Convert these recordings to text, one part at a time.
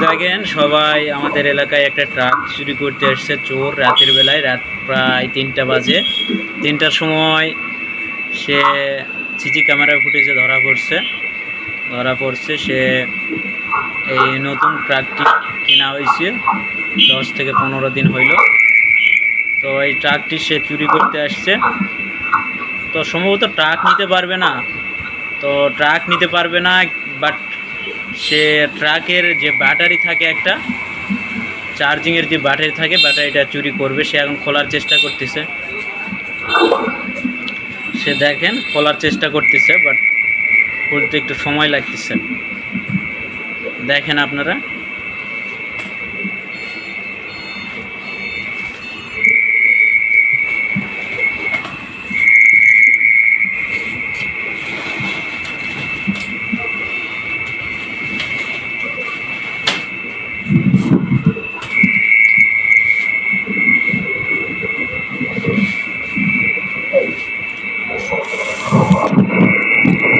দেখেন সবাই আমাদের এলাকায় একটা ট্রাক চুরি করতে এসছে চোর রাতের বেলায়, রাত প্রায় 3টা বাজে। 3টার সময় সে সিসি ক্যামেরা ফুটেজে ধরা পড়ছে সে এই নতুন ট্রাকটি কেনা হয়েছে 10 থেকে 15 দিন হইল। তো এই ট্রাকটি সে চুরি করতে আসছে। তো সম্ভবত ট্রাক নিতে পারবে না, বাট সে ট্রাকের যে ব্যাটারি থাকে, একটা চার্জিংয়ের যে ব্যাটারি থাকে, ব্যাটারিটা চুরি করবে। সে এখন খোলার চেষ্টা করতেছে, বাট খুলতে একটু সময় লাগতেছে। দেখেন আপনারা,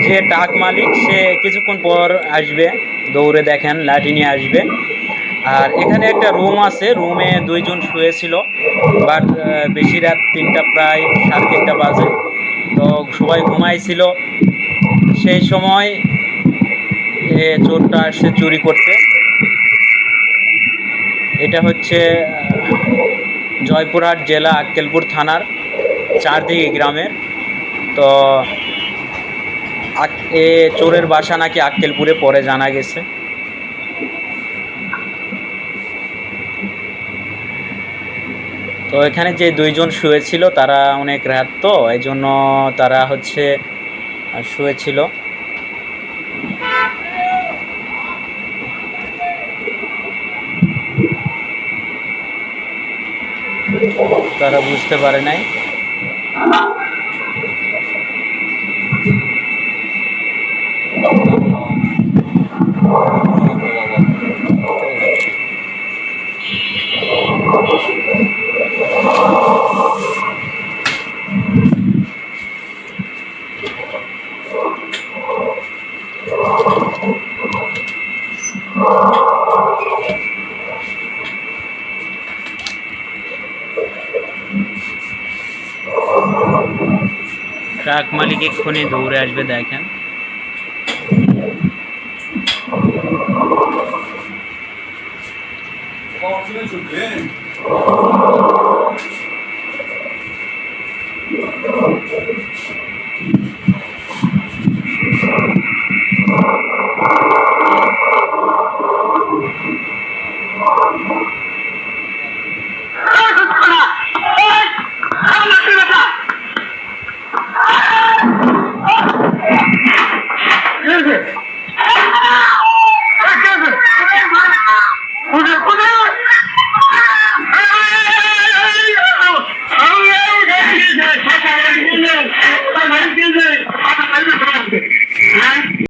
যে ট্রাক মালিক সে কিছুক্ষণ পর আসবে, দৌড়ে দেখেন লাঠি নিয়ে আসবে। আর এখানে একটা রুম আছে, রুমে 2 জন শুয়েছিল, বাট বেশি রাত 3টা, প্রায় 3:30 বাজে। তো সবাই ঘুমাইছিল, সেই সময় চোরটা আসছে চুরি করতে। এটা হচ্ছে জয়পুরহাট জেলা আক্কেলপুর থানার চারদিকে গ্রামের। তো চোরের বাসা নাকি আক্কেলপুরে, পরে জানা গেছে। তো এখানে যে 2 জন শুয়েছিল তারা অনেক রাত, তো এই জন্য তারা শুয়েছিল। তারা বুঝতে পারে নাই। ট্রাক মালিক এক্ষুনি দৌড়ে আসবে, দেখেন।